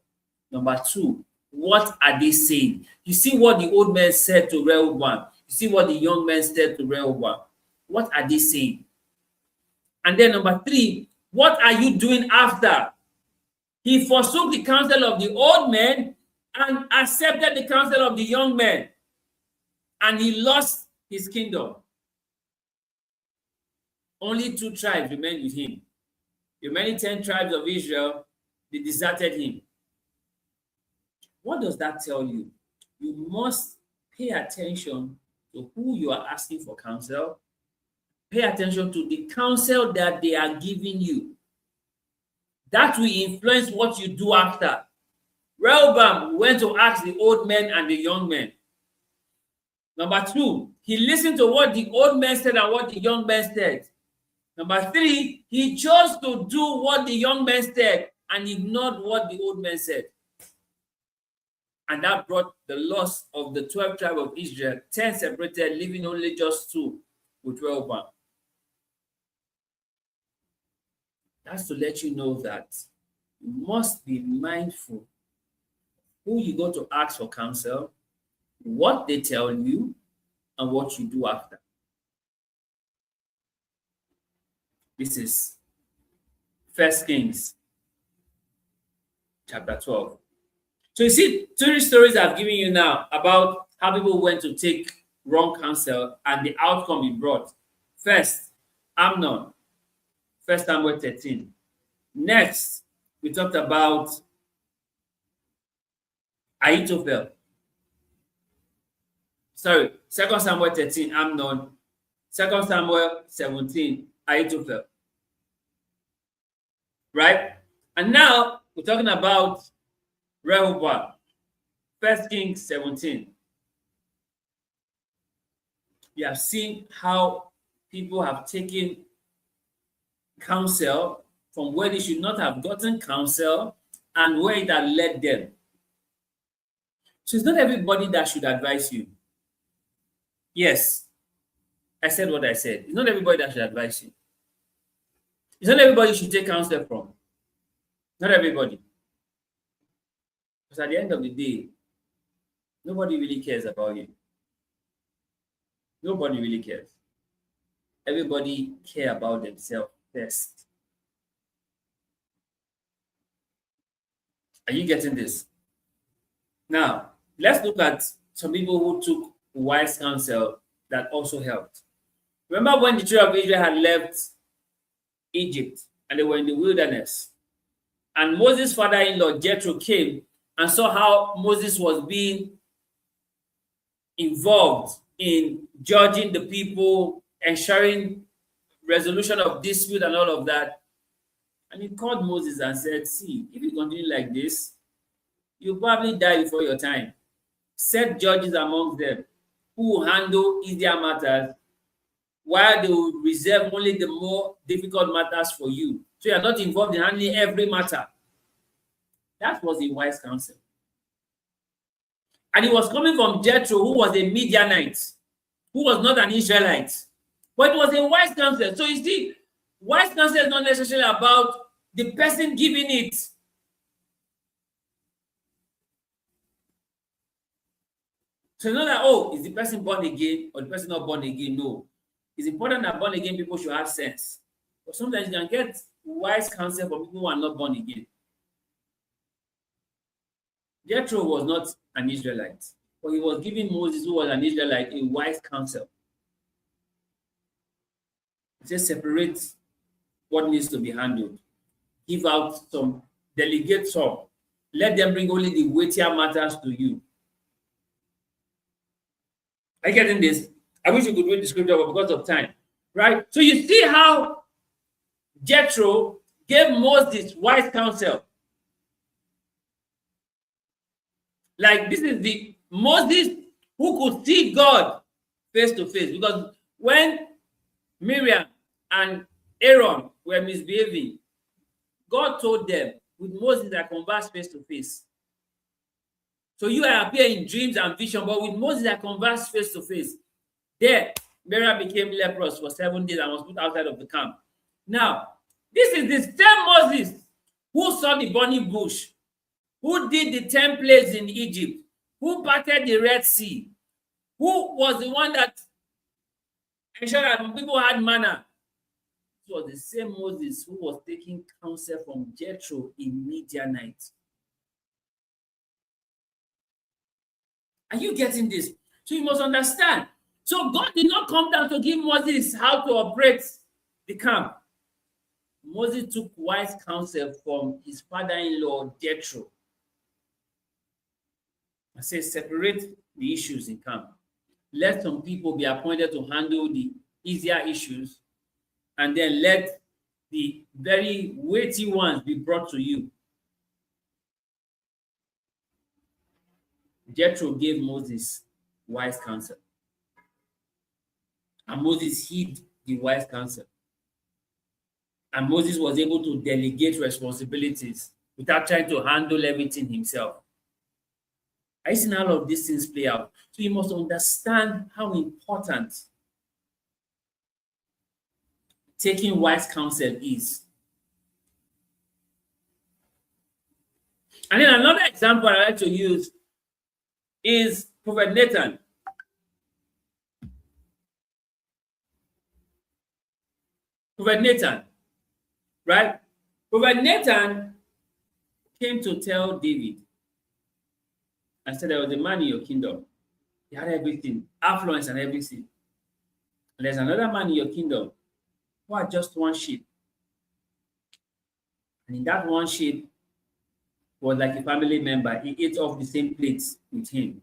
Number two, what are they saying? You see what the old men said to Rehoboam. You see what the young men said to Rehoboam. What are they saying? And then number three, what are you doing after? He forsook the counsel of the old men and accepted the counsel of the young men. And he lost his kingdom. Only 2 tribes remained with him. The remaining 10 tribes of Israel, they deserted him. What does that tell you? You must pay attention to who you are asking for counsel. Pay attention to the counsel that they are giving you. That will influence what you do after. Rehoboam went to ask the old men and the young men. Number 2, he listened to what the old men said and what the young men said. Number 3, he chose to do what the young men said and ignored what the old men said. And that brought the loss of the 12 tribes of Israel, 10 separated, leaving only just 2 with Rehoboam. That's to let you know that you must be mindful who you go to ask for counsel, what they tell you, and what you do after. This is 1 Kings chapter 12. So you see 3 stories I've given you now about how people went to take wrong counsel and the outcome it brought. First, Amnon, 1 Samuel 13. Next, we talked about Ahithophel. 2 Samuel 13, Amnon. 2 Samuel 17, Ahithophel. Right? And now we're talking about Rehoboam. 1 Kings 17. You have seen how people have taken counsel from where they should not have gotten counsel and where it had led them. So it's not everybody that should advise you. Yes, I said what I said. It's not everybody that should advise you. It's not everybody you should take counsel from. Not everybody. Because at the end of the day, nobody really cares about you. Nobody really cares. Everybody care about themselves first. Are you getting this? Now, let's look at some people who took wise counsel that also helped. Remember when the children of Israel had left Egypt and they were in the wilderness, and Moses' father-in-law Jethro came and saw how Moses was being involved in judging the people, ensuring resolution of dispute and all of that. And he called Moses and said, see, if you continue like this, you'll probably die before your time. Set judges among them. who will handle easier matters, while they will reserve only the more difficult matters for you. So you're not involved in handling every matter. That was a wise counsel. And it was coming from Jethro, who was a Midianite, who was not an Israelite. But it was a wise counsel. So you see, wise counsel is not necessarily about the person giving it. So it's not that, oh, is the person born again or the person not born again? No. It's important that born again people should have sense. But sometimes you can get wise counsel from people who are not born again. Jethro was not an Israelite, but he was giving Moses, who was an Israelite, a wise counsel. He said, separate what needs to be handled. Give out some, delegate some. Let them bring only the weightier matters to you. Are you getting this? I wish you could read the scripture, but because of time, right? So you see how Jethro gave Moses wise counsel. Like, this is the Moses who could see God face to face. Because when Miriam and Aaron were misbehaving, God told them, with Moses I converse face to face. So you appear in dreams and vision, but with Moses I converse face to face. There, Miriam became leprous for 7 days and was put outside of the camp. Now, this is the same Moses who saw the burning bush, who did the 10 plagues in Egypt, who parted the Red Sea, who was the one that ensured that people had manna. It was the same Moses who was taking counsel from Jethro in Midianite. Are you getting this? So you must understand. So God did not come down to give Moses how to operate the camp. Moses took wise counsel from his father-in-law Jethro. I say separate the issues in camp. Let some people be appointed to handle the easier issues, and then let the very weighty ones be brought to you. Jethro gave Moses wise counsel, and Moses heed the wise counsel. And Moses was able to delegate responsibilities without trying to handle everything himself. I seen all of these things play out. So you must understand how important taking wise counsel is. And then another example I like to use is Prophet Nathan. Prophet Nathan, right? Prophet Nathan came to tell David and said, there was a man in your kingdom. He had everything, affluence and everything. And there's another man in your kingdom who had just one sheep. And in that one sheep was like a family member. He ate off the same plates with him.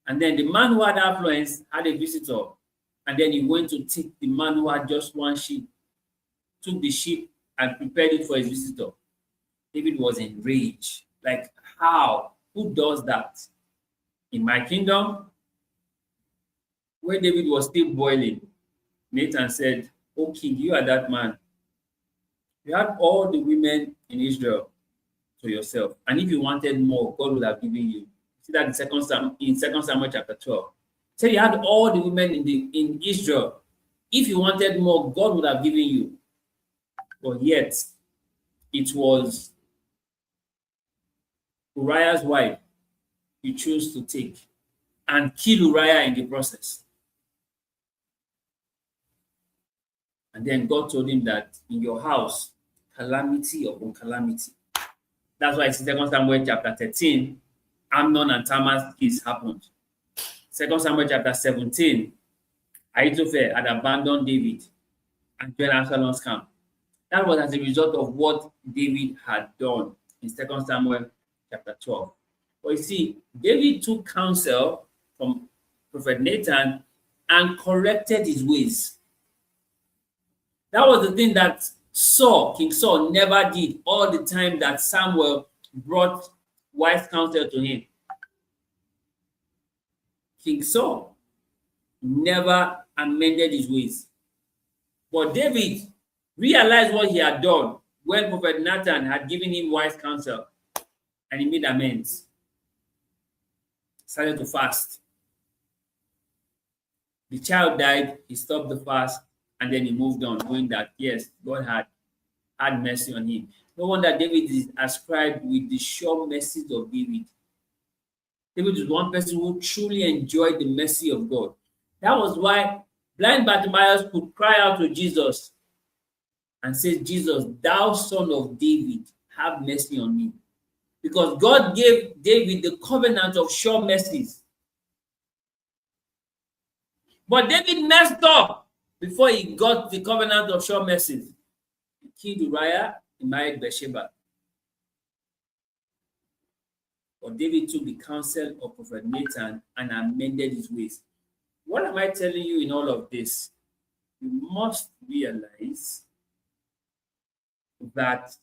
And then the man who had affluence had a visitor. And then he went to take the man who had just one sheep, took the sheep and prepared it for his visitor. David was enraged. Like, how? Who does that? In my kingdom, where David was still boiling, Nathan said, "O king, you are that man. You had all the women in Israel to yourself. And if you wanted more, God would have given you." See that in 2 Samuel chapter 12. So you had all the women in Israel. If you wanted more, God would have given you. But yet, it was Uriah's wife you chose to take and kill Uriah in the process. And then God told him that in your house, calamity upon calamity. That's why it's in 2 Samuel chapter 13, Amnon and Tamar's case happened. 2 Samuel chapter 17, Ahithophel had abandoned David and joined Absalom's camp. That was as a result of what David had done in 2 Samuel chapter 12. But you see, David took counsel from Prophet Nathan and corrected his ways. That was the thing that King Saul never did all the time that Samuel brought wise counsel to him. King Saul never amended his ways. But David realized what he had done when Prophet Nathan had given him wise counsel, and he made amends. Started to fast. The child died, he stopped the fast, and then he moved on, knowing that yes, God had mercy on him. No wonder David is ascribed with the sure mercies of David. David is one person who truly enjoyed the mercy of God. That was why blind Bartimaeus could cry out to Jesus and say, Jesus, thou son of David, have mercy on me. Because God gave David the covenant of sure mercies. But David messed up before he got the covenant of sure mercies. He killed Uriah, he married Bathsheba. But David took the counsel of Prophet Nathan and amended his ways. What am I telling you in all of this? You must realize that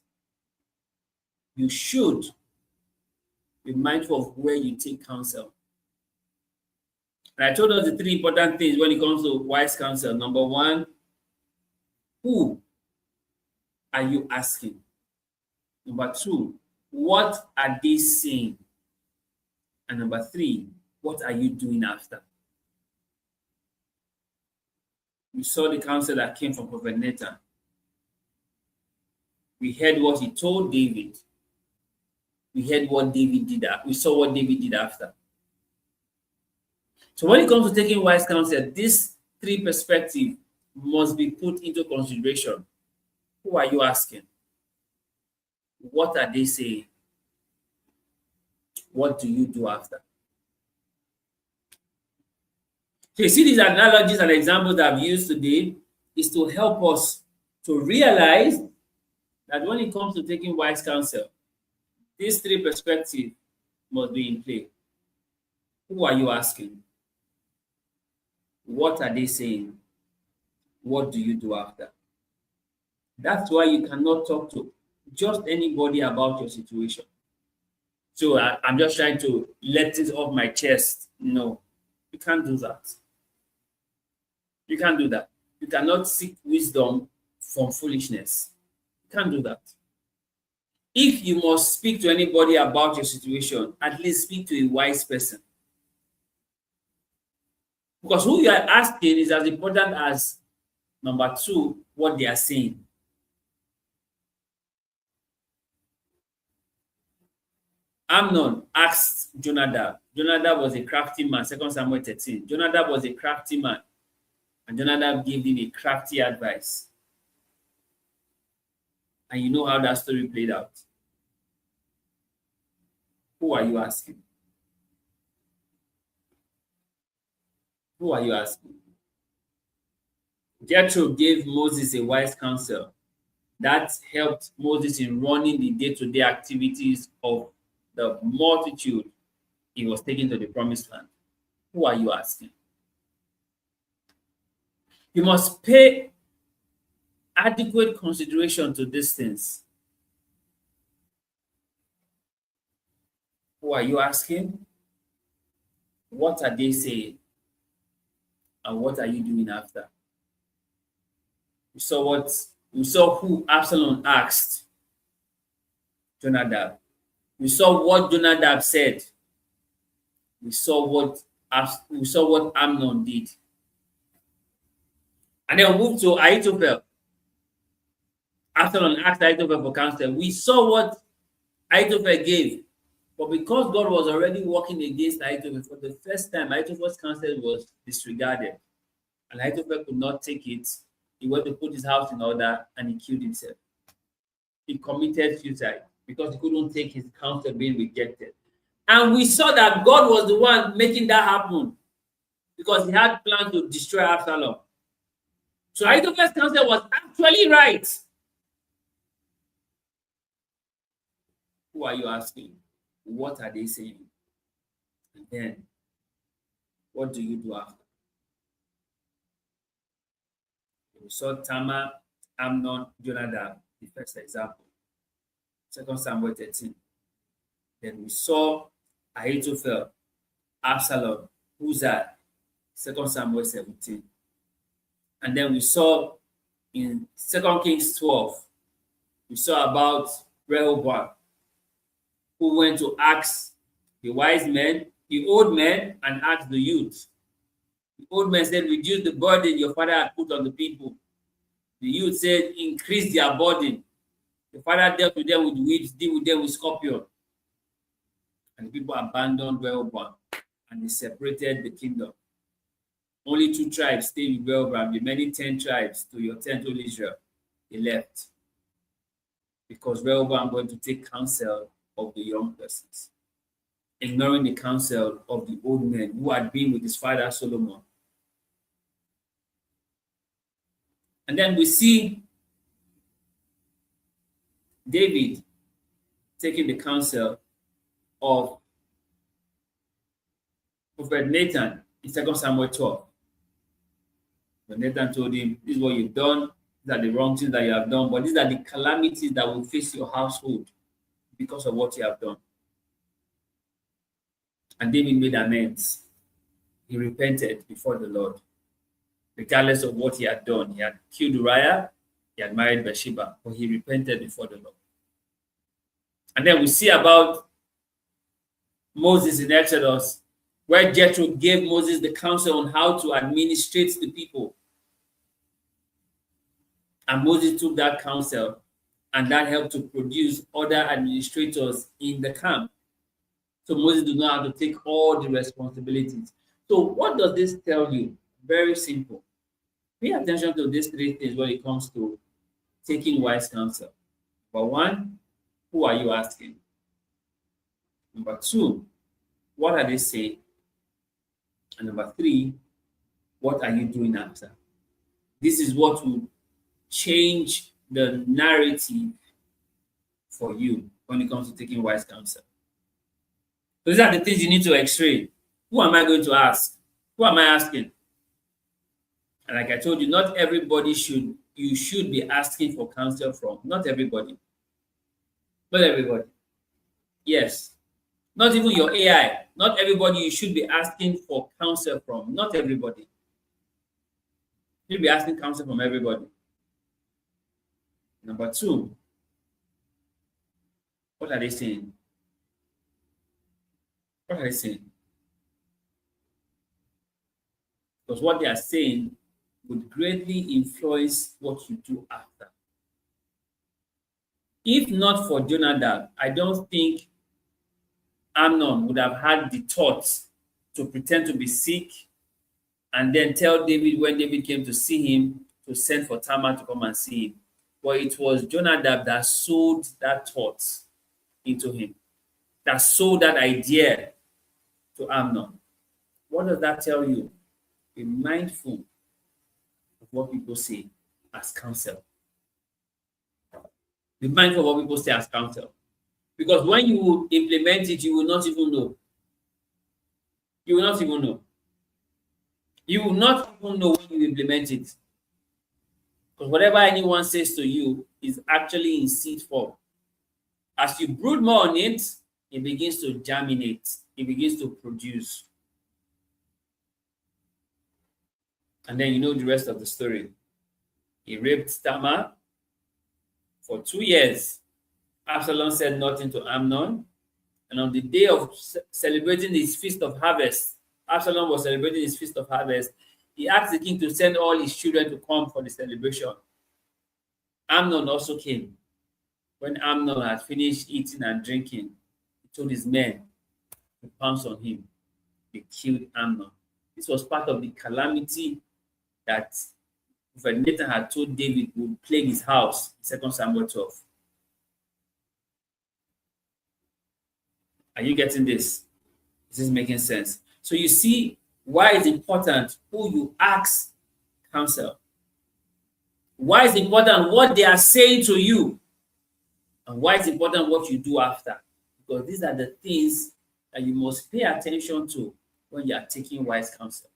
you should be mindful of where you take counsel. And I told us the three important things when it comes to wise counsel. Number one, who are you asking? Number two, what are they saying? And number three, what are you doing after? You saw the counsel that came from Prophet Nathan. We heard what he told David. We heard what David did. We saw what David did after. So when it comes to taking wise counsel, these three perspectives must be put into consideration. Who are you asking? What are they saying? What do you do after? So you see these analogies and examples that I've used today is to help us to realize that when it comes to taking wise counsel, these three perspectives must be in play. Who are you asking? What are they saying? What do you do after? That's why you cannot talk to just anybody about your situation. So I'm just trying to let it off my chest. No, you can't do that. You can't do that. You cannot seek wisdom from foolishness. You can't do that. If you must speak to anybody about your situation, at least speak to a wise person. Because who you are asking is as important as, number two, what they are saying. Amnon asked Jonadab. Jonadab was a crafty man, 2 Samuel 13. Jonadab was a crafty man, and Jonadab gave him a crafty advice. And you know how that story played out. Who are you asking? Who are you asking? Jethro gave Moses a wise counsel that helped Moses in running the day-to-day activities of the multitude he was taking to the promised land. Who are you asking? You must pay adequate consideration to these things. Who are you asking? What are they saying? And what are you doing after? We saw who Absalom asked. Jonadab. We saw what Jonadab said. We saw what Amnon did. And then we moved to Ahithophel. Absalom asked Ahithophel for counsel. We saw what Ahithophel gave. But because God was already working against Ahithophel, for the first time, Ahithophel's counsel was disregarded. And Ahithophel could not take it. He went to put his house in order and he killed himself. He committed suicide because he couldn't take his counsel being rejected. And we saw that God was the one making that happen because he had plans to destroy Absalom. So Ahithophel's counsel was actually right. Who are you asking? What are they saying? And then, what do you do after? We saw Tamar, Amnon, Jonadab, the first example. 2 Samuel 13. Then we saw Ahithophel, Absalom, Uzzah, 2 Samuel 17. And then we saw in 2 Kings 12, we saw about Rehoboam, who went to ask the wise men, the old men, and asked the youth. The old men said, reduce the burden your father had put on the people. The youth said, increase their burden. The father dealt with them with weeds, deal with them with scorpion. And the people abandoned Rehoboam, and they separated the kingdom. Only 2 tribes stayed with Rehoboam, the remaining 10 tribes to your tent, O Israel. They left because Rehoboam going to take counsel of the young persons, ignoring the counsel of the old men who had been with his father Solomon. And then we see David taking the counsel of Prophet Nathan in 2 Samuel 12. When Nathan told him, this is what you've done, these are the wrong things that you have done, but these are the calamities that will face your household because of what you have done. And David made amends. He repented before the Lord, regardless of what he had done. He had killed Uriah, he had married Bathsheba, but he repented before the Lord. And then we see about Moses in Exodus, where Jethro gave Moses the counsel on how to administrate the people. And Moses took that counsel, and that helped to produce other administrators in the camp. So Moses did not have to take all the responsibilities. So what does this tell you? Very simple. Pay attention to these 3 things when it comes to taking wise counsel. Number 1, who are you asking? Number 2, what are they saying? And number 3, what are you doing after? This is what will change the narrative for you when it comes to taking wise counsel. Those are the things you need to x-ray. Who am I going to ask? Who am I asking? And like I told you, not everybody you should be asking for counsel from. Not everybody. Not everybody. Yes. Not even your AI. Not everybody you should be asking for counsel from. Not everybody. You'll be asking counsel from everybody. Number 2, what are they saying? What are they saying? Because what they are saying would greatly influence what you do after. If not for Jonadab, I don't think Amnon would have had the thoughts to pretend to be sick and then tell David when David came to see him to send for Tamar to come and see him. But it was Jonadab that sowed that thought into him, that sowed that idea to Amnon. What does that tell you? Be mindful of what people say as counsel. Be mindful of what people say as counsel. Because when you implement it, you will not even know. You will not even know. You will not even know when you implement it. Because whatever anyone says to you is actually in seed form. As you brood more on it, it begins to germinate. It begins to produce. And then you know the rest of the story. He raped Tamar for 2 years. Absalom said nothing to Amnon. And on the day of celebrating his feast of harvest, Absalom was celebrating his feast of harvest. He asked the king to send all his children to come for the celebration. Amnon also came. When Amnon had finished eating and drinking, he told his men to pounce on him. They killed Amnon. This was part of the calamity that Prophet Nathan had told David would plague his house in 2 Samuel 12. Are you getting this? This is making sense. So you see why it's important who you ask counsel. Why it's important what they are saying to you. And why it's important what you do after. Because these are the things that you must pay attention to when you are taking wise counsel.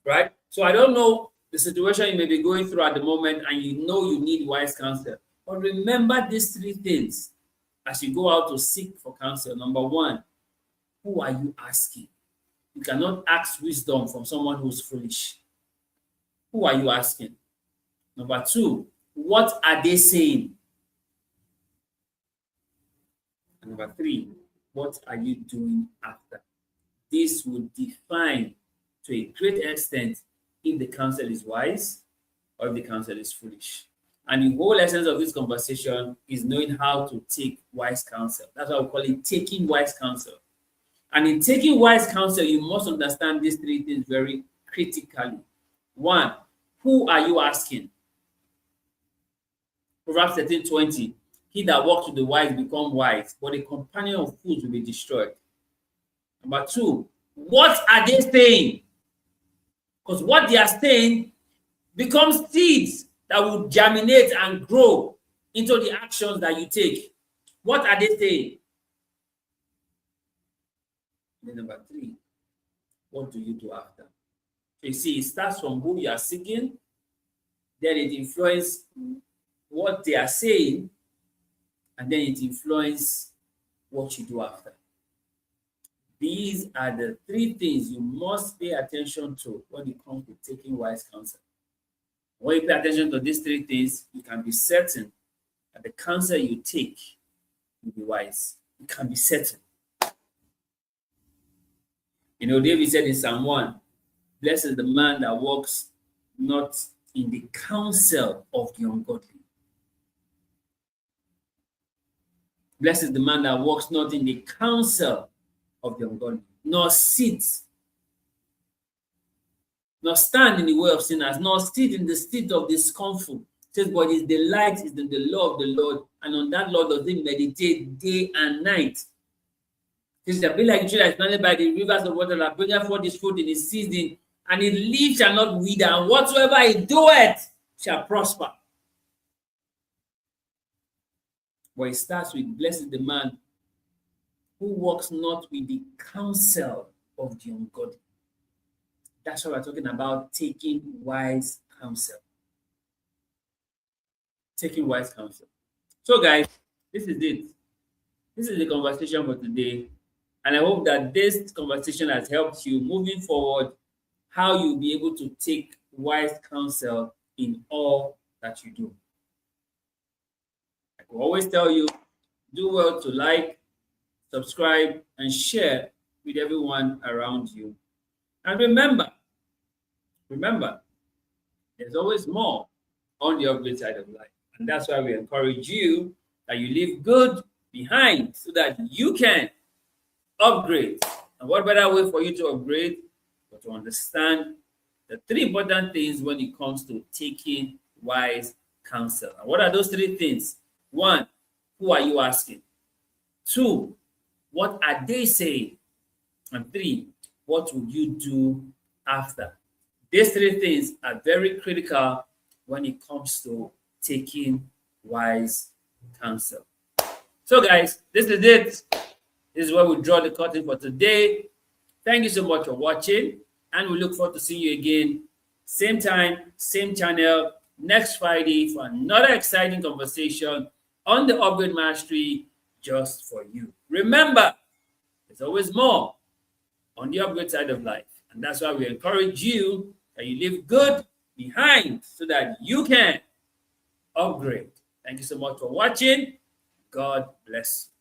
Right? So I don't know the situation you may be going through at the moment and you know you need wise counsel. But remember these 3 things as you go out to seek for counsel. Number 1, who are you asking? You cannot ask wisdom from someone who's foolish. Who are you asking? Number two, what are they saying? And number three, what are you doing after? This will define to a great extent if the counsel is wise or if the counsel is foolish. And the whole essence of this conversation is knowing how to take wise counsel. That's why we call it taking wise counsel. And in taking wise counsel, you must understand these three things very critically. One, who are you asking? Proverbs 13:20. He that walks with the wise become wise, but a companion of fools will be destroyed. Number two, what are they saying? Because what they are saying becomes seeds that will germinate and grow into the actions that you take. What are they saying? Then number three, what do you do after? You see, it starts from who you are seeking, then it influences what they are saying, and then it influences what you do after. These are the three things you must pay attention to when it comes to taking wise counsel. When you pay attention to these three things, you can be certain that the counsel you take will be wise. You can be certain. You know, David said in Psalm 1, blessed is the man that walks not in the counsel of the ungodly. Blessed is the man that walks not in the counsel of the ungodly, nor sits, nor stand in the way of sinners, nor sit in the seat of the scornful. It says, but his delight is in the law of the Lord, and on that law does he meditate day and night. It says, be like a tree that is planted by the rivers of water that bringeth forth his fruit in his season, and his leaf shall not wither, and whatsoever he doeth shall prosper. But it starts with, blessed is the man who walks not with the counsel of the ungodly. That's why we're talking about taking wise counsel. Taking wise counsel. So, guys, this is it. This is the conversation for today. And I hope that this conversation has helped you moving forward, how you'll be able to take wise counsel in all that you do. I will always tell you, do well to like, subscribe, and share with everyone around you. And remember, there's always more on the upgrade side of life. And that's why we encourage you that you leave good behind so that you can upgrade. And what better way for you to upgrade but to understand the three important things when it comes to taking wise counsel. And what are those three things? One, who are you asking? Two, what are they saying? And three, what will you do after? These three things are very critical when it comes to taking wise counsel. So, guys, this is it. This is where we draw the curtain for today. Thank you so much for watching, and we look forward to seeing you again, same time, same channel, next Friday for another exciting conversation on the Upgrade Mastery just for you. Remember, there's always more on the upgrade side of life, and that's why we encourage you that you leave good behind so that you can upgrade. Thank you so much for watching. God bless you.